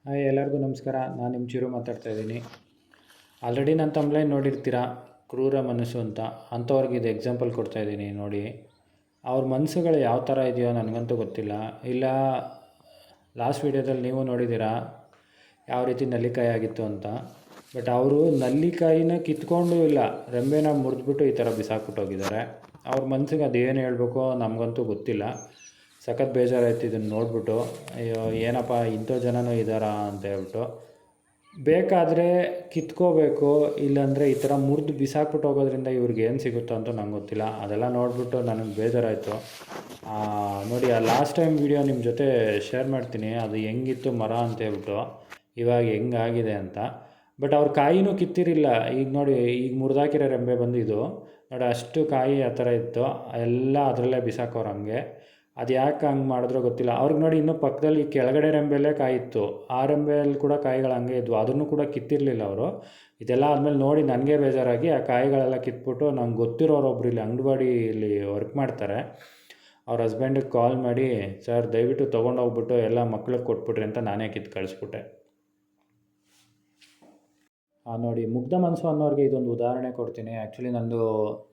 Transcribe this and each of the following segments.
Hi ಎಲ್ಲರಿಗೂ ನಮಸ್ಕಾರ. ನಾನು ನಿಮ್ಮ ಚಿರು ಮಾತಾಡ್ತಾ ಇದ್ದೀನಿ. ಆಲ್ರೆಡಿ ನನ್ನ ತಮ್ಲೈನ್ ನೋಡಿರ್ತೀರ, ಕ್ರೂರ ಮನಸ್ಸು ಅಂತ. ಅಂಥವ್ರಿಗೆ ಇದು ಎಕ್ಸಾಂಪಲ್ ಕೊಡ್ತಾಯಿದ್ದೀನಿ ನೋಡಿ. ಅವ್ರ ಮನಸ್ಸುಗಳು ಯಾವ ಥರ ಇದೆಯೋ ನನಗಂತೂ ಗೊತ್ತಿಲ್ಲ. ಇಲ್ಲ ಲಾಸ್ಟ್ ವೀಡಿಯೋದಲ್ಲಿ ನೀವು ನೋಡಿದ್ದೀರಾ ಯಾವ ರೀತಿ ನಲ್ಲಿಕಾಯಿ ಆಗಿತ್ತು ಅಂತ. ಬಟ್ ಅವರು ನಲ್ಲಿಕಾಯಿನ ಕಿತ್ಕೊಂಡು ಇಲ್ಲ, ರೆಂಬೆನ ಮುರಿದ್ಬಿಟ್ಟು ಈ ಥರ ಬಿಸಾಕ್ಬಿಟ್ಟು ಹೋಗಿದ್ದಾರೆ. ಅವ್ರ ಮನಸ್ಸಿಗೆ ಅದೇನು ಹೇಳಬೇಕೋ ನಮಗಂತೂ ಗೊತ್ತಿಲ್ಲ. ಸಖತ್ ಬೇಜಾರಾಯ್ತು ಇದನ್ನು ನೋಡಿಬಿಟ್ಟು. ಅಯ್ಯೋ ಏನಪ್ಪ ಇಂಥ ಜನನೂ ಇದ್ದಾರಾ ಅಂತ ಹೇಳ್ಬಿಟ್ಟು. ಬೇಕಾದರೆ ಕಿತ್ಕೋಬೇಕು, ಇಲ್ಲಾಂದರೆ ಈ ಥರ ಮುರಿದು ಬಿಸಾಕ್ಬಿಟ್ಟು ಹೋಗೋದ್ರಿಂದ ಇವ್ರಿಗೆ ಏನು ಸಿಗುತ್ತೋ ಅಂತ ನಂಗೆ ಗೊತ್ತಿಲ್ಲ. ಅದೆಲ್ಲ ನೋಡಿಬಿಟ್ಟು ನನಗೆ ಬೇಜಾರಾಯಿತು ನೋಡಿ. ಆ ಲಾಸ್ಟ್ ಟೈಮ್ ವೀಡಿಯೋ ನಿಮ್ಮ ಜೊತೆ ಶೇರ್ ಮಾಡ್ತೀನಿ, ಅದು ಹೆಂಗಿತ್ತು ಮರ ಅಂತ ಹೇಳ್ಬಿಟ್ಟು, ಇವಾಗ ಹೆಂಗಾಗಿದೆ ಅಂತ. ಬಟ್ ಅವ್ರ ಕಾಯಿನೂ ಕಿತ್ತಿರಿಲ್ಲ. ಈಗ ನೋಡಿ, ಈಗ ಮುರಿದಾಕಿರೋ ರೆಂಬೆ ಬಂದಿದ್ದು ನೋಡಿ, ಅಷ್ಟು ಕಾಯಿ ಆ ಥರ ಇತ್ತು, ಎಲ್ಲ ಅದರಲ್ಲೇ ಬಿಸಾಕೋರು ಹಂಗೆ. ಅದು ಯಾಕೆ ಹಂಗೆ ಮಾಡಿದ್ರೋ ಗೊತ್ತಿಲ್ಲ. ಅವ್ರಿಗೆ ನೋಡಿ, ಇನ್ನೂ ಪಕ್ಕದಲ್ಲಿ ಕೆಳಗಡೆ ರೆಂಬೆಲ್ಲೇ ಕಾಯಿ ಇತ್ತು, ಆ ರೆಂಬೆಯಲ್ಲಿ ಕೂಡ ಕಾಯಿಗಳು ಹಂಗೆ ಇದ್ವು, ಅದನ್ನು ಕೂಡ ಕಿತ್ತಿರಲಿಲ್ಲ ಅವರು. ಇದೆಲ್ಲ ಆದಮೇಲೆ ನೋಡಿ ನನಗೆ ಬೇಜಾರಾಗಿ ಆ ಕಾಯಿಗಳೆಲ್ಲ ಕಿತ್ಬಿಟ್ಟು, ನಂಗೆ ಗೊತ್ತಿರೋರೊಬ್ರು ಇಲ್ಲಿ ಅಂಗನವಾಡಿಯಲ್ಲಿ ವರ್ಕ್ ಮಾಡ್ತಾರೆ, ಅವ್ರ ಹಸ್ಬೆಂಡಿಗೆ ಕಾಲ್ ಮಾಡಿ, ಸರ್ ದಯವಿಟ್ಟು ತೊಗೊಂಡೋಗ್ಬಿಟ್ಟು ಎಲ್ಲ ಮಕ್ಳಿಗೆ ಕೊಟ್ಬಿಟ್ರಿ ಅಂತ ನಾನೇ ಕಿತ್ತು ಕಳಿಸ್ಬಿಟ್ಟೆ. ನೋಡಿ, ಮುಗ್ಧ ಮನಸ್ಸು ಅನ್ನೋರಿಗೆ ಇದೊಂದು ಉದಾಹರಣೆ ಕೊಡ್ತೀನಿ. ಆ್ಯಕ್ಚುಲಿ ನಂದು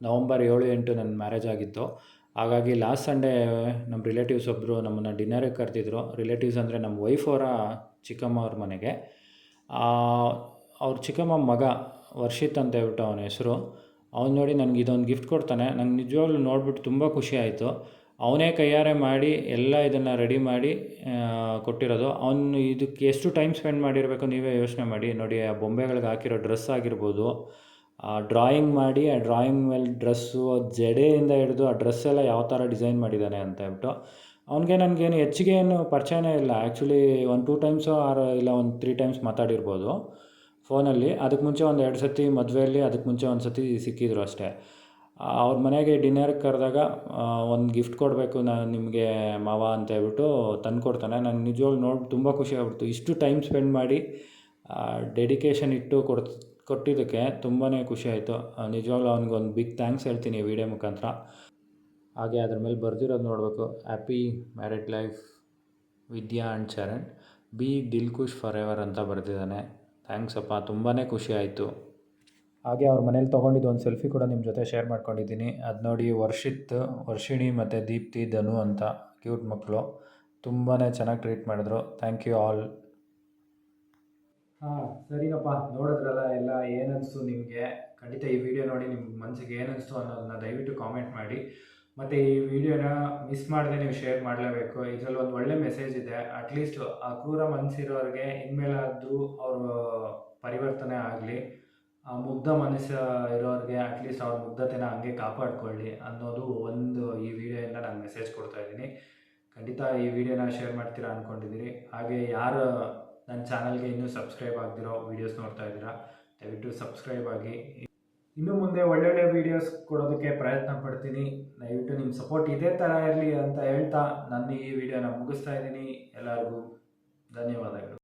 ನವಂಬರ್ 7-8 ನನ್ನ ಮ್ಯಾರೇಜ್ ಆಗಿತ್ತು. ಹಾಗಾಗಿ ಲಾಸ್ಟ್ ಸಂಡೇ ನಮ್ಮ ರಿಲೇಟಿವ್ಸ್ ಒಬ್ಬರು ನಮ್ಮನ್ನು ಡಿನ್ನರಿಗೆ ಕರೆದಿದ್ರು. ರಿಲೇಟಿವ್ಸ್ ಅಂದರೆ ನಮ್ಮ ವೈಫ್ ಅವರ ಚಿಕ್ಕಮ್ಮ ಅವ್ರ ಮನೆಗೆ. ಅವ್ರ ಚಿಕ್ಕಮ್ಮ ಮಗ ವರ್ಷಿತ್ ಅಂತ ಹೇಳ್ಬಿಟ್ಟು ಅವನ ಹೆಸರು. ಅವ್ನು ನೋಡಿ ನನಗೆ ಇದೊಂದು ಗಿಫ್ಟ್ ಕೊಡ್ತಾನೆ. ನಂಗೆ ನಿಜವಾಗ್ಲೂ ನೋಡ್ಬಿಟ್ಟು ತುಂಬ ಖುಷಿ ಆಯಿತು. ಅವನೇ ಕೈಯಾರೆ ಮಾಡಿ ಎಲ್ಲ ಇದನ್ನು ರೆಡಿ ಮಾಡಿ ಕೊಟ್ಟಿರೋದು. ಅವನು ಇದಕ್ಕೆ ಎಷ್ಟು ಟೈಮ್ ಸ್ಪೆಂಡ್ ಮಾಡಿರಬೇಕು ನೀವೇ ಯೋಚನೆ ಮಾಡಿ. ನೋಡಿ, ಆ ಬೊಂಬೆಗಳಿಗೆ ಹಾಕಿರೋ ಡ್ರೆಸ್ ಆಗಿರ್ಬೋದು, ಡ್ರಾಯಿಂಗ್ ಮಾಡಿ ಆ ಡ್ರಾಯಿಂಗ್ ಮೇಲೆ ಡ್ರೆಸ್ಸು, ಜಡೆಯಿಂದ ಹಿಡಿದು ಆ ಡ್ರೆಸ್ಸೆಲ್ಲ ಯಾವ ಥರ ಡಿಸೈನ್ ಮಾಡಿದ್ದಾನೆ ಅಂತ ಹೇಳ್ಬಿಟ್ಟು. ಅವನಿಗೆ ನನಗೇನು ಹೆಚ್ಚಿಗೆ ಏನು ಪರಿಚಯನೇ ಇಲ್ಲ. ಆ್ಯಕ್ಚುಲಿ 1-2 ಟೈಮ್ಸು ಇಲ್ಲ 3 ಟೈಮ್ಸ್ ಮಾತಾಡಿರ್ಬೋದು ಫೋನಲ್ಲಿ. ಅದಕ್ಕೆ ಮುಂಚೆ 1-2 ಸತಿ ಮದುವೆಯಲ್ಲಿ, ಅದಕ್ಕೆ ಮುಂಚೆ 1 ಸತಿ ಸಿಕ್ಕಿದ್ರು ಅಷ್ಟೇ. ಅವ್ರ ಮನೆಗೆ ಡಿನ್ನರ್ಗೆ ಕರೆದಾಗ ಒಂದು ಗಿಫ್ಟ್ ಕೊಡಬೇಕು ನಾನು ನಿಮಗೆ ಮಾವ ಅಂತ ಹೇಳ್ಬಿಟ್ಟು ತಂದು ಕೊಡ್ತಾನೆ. ನನಗೆ ನಿಜವಾಗ್ಲೂ ನೋಡಿ ತುಂಬ ಖುಷಿ ಆಗ್ಬಿಡ್ತು. ಇಷ್ಟು ಟೈಮ್ ಸ್ಪೆಂಡ್ ಮಾಡಿ ಡೆಡಿಕೇಶನ್ ಇಟ್ಟು ಕೊಟ್ಟಿದ್ದಕ್ಕೆ ತುಂಬಾ ಖುಷಿ ಆಯಿತು. ನಿಜವಾಗ್ಲೂ ಅವ್ನಿಗೊಂದು ಬಿಗ್ ಥ್ಯಾಂಕ್ಸ್ ಹೇಳ್ತೀನಿ ವಿಡಿಯೋ ಮುಖಾಂತರ. ಹಾಗೆ ಅದ್ರ ಮೇಲೆ ಬರೆದಿರೋದು ನೋಡಬೇಕು, happy married life Vidya and Charan, be ದಿಲ್ ಖುಷ್ ಫಾರ್ ಎವರ್ ಅಂತ ಬರೆದಿದ್ದಾನೆ. ಥ್ಯಾಂಕ್ಸ್ ಅಪ್ಪ, ತುಂಬಾ ಖುಷಿ ಆಯಿತು. ಹಾಗೆ ಅವ್ರ ಮನೇಲಿ ತೊಗೊಂಡಿದ್ದು ಒಂದು ಸೆಲ್ಫಿ ಕೂಡ ನಿಮ್ಮ ಜೊತೆ ಶೇರ್ ಮಾಡ್ಕೊಂಡಿದ್ದೀನಿ. ಅದು ನೋಡಿ, ವರ್ಷಿತ್, ವರ್ಷಿಣಿ ಮತ್ತು ದೀಪ್ತಿ, ಧನು ಅಂತ ಕ್ಯೂಟ್ ಮಕ್ಕಳು. ತುಂಬಾ ಚೆನ್ನಾಗಿ ಟ್ರೀಟ್ ಮಾಡಿದ್ರು. Thank you all. ಸರಿನಪ್ಪ, ನೋಡಿದ್ರಲ್ಲ ಎಲ್ಲ ಏನನ್ನಿಸ್ತು ನಿಮಗೆ. ಖಂಡಿತ ಈ ವಿಡಿಯೋ ನೋಡಿ ನಿಮ್ಗೆ ಮನಸ್ಸಿಗೆ ಏನನ್ನಿಸ್ತು ಅನ್ನೋದನ್ನ ದಯವಿಟ್ಟು ಕಾಮೆಂಟ್ ಮಾಡಿ. ಮತ್ತು ಈ ವಿಡಿಯೋನ ಮಿಸ್ ಮಾಡದೆ ನೀವು ಶೇರ್ ಮಾಡಲೇಬೇಕು. ಇದರಲ್ಲಿ ಒಂದು ಒಳ್ಳೆ ಮೆಸೇಜ್ ಇದೆ. ಅಟ್ಲೀಸ್ಟ್ ಆ ಕ್ರೂರ ಮನಸ್ಸಿರೋರಿಗೆ ಇನ್ಮೇಲಾದರೂ ಅವರು ಪರಿವರ್ತನೆ ಆಗಲಿ, ಆ ಮುಗ್ಧ ಮನಸ್ಸು ಇರೋರಿಗೆ ಅಟ್ಲೀಸ್ಟ್ ಅವ್ರ ಮುಗ್ಧತೆನ ಹಂಗೆ ಕಾಪಾಡ್ಕೊಳ್ಳಿ ಅನ್ನೋದು ಒಂದು ಈ ವಿಡಿಯೋಯಿಂದ ನಾನು ಮೆಸೇಜ್ ಕೊಡ್ತಾ ಇದ್ದೀನಿ. ಖಂಡಿತ ಈ ವಿಡಿಯೋನ ಶೇರ್ ಮಾಡ್ತೀರಾ ಅಂದ್ಕೊಂಡಿದ್ದೀನಿ. ಹಾಗೆ ಯಾರು ನನ್ನ ಚಾನಲ್ಗೆ ಇನ್ನೂ ಸಬ್ಸ್ಕ್ರೈಬ್ ಆಗ್ದಿರೋ ವೀಡಿಯೋಸ್ ನೋಡ್ತಾ ಇದ್ದೀರಾ, ದಯವಿಟ್ಟು ಸಬ್ಸ್ಕ್ರೈಬ್ ಆಗಿ. ಇನ್ನು ಮುಂದೆ ಒಳ್ಳೊಳ್ಳೆ ವೀಡಿಯೋಸ್ ಕೊಡೋದಕ್ಕೆ ಪ್ರಯತ್ನ ಪಡ್ತೀನಿ. ದಯವಿಟ್ಟು ನಿಮ್ಮ ಸಪೋರ್ಟ್ ಇದೇ ಥರ ಇರಲಿ ಅಂತ ಹೇಳ್ತಾ ನನ್ನ ಈ ವಿಡಿಯೋನ ಮುಗಿಸ್ತಾ ಇದ್ದೀನಿ. ಎಲ್ಲರಿಗೂ ಧನ್ಯವಾದಗಳು.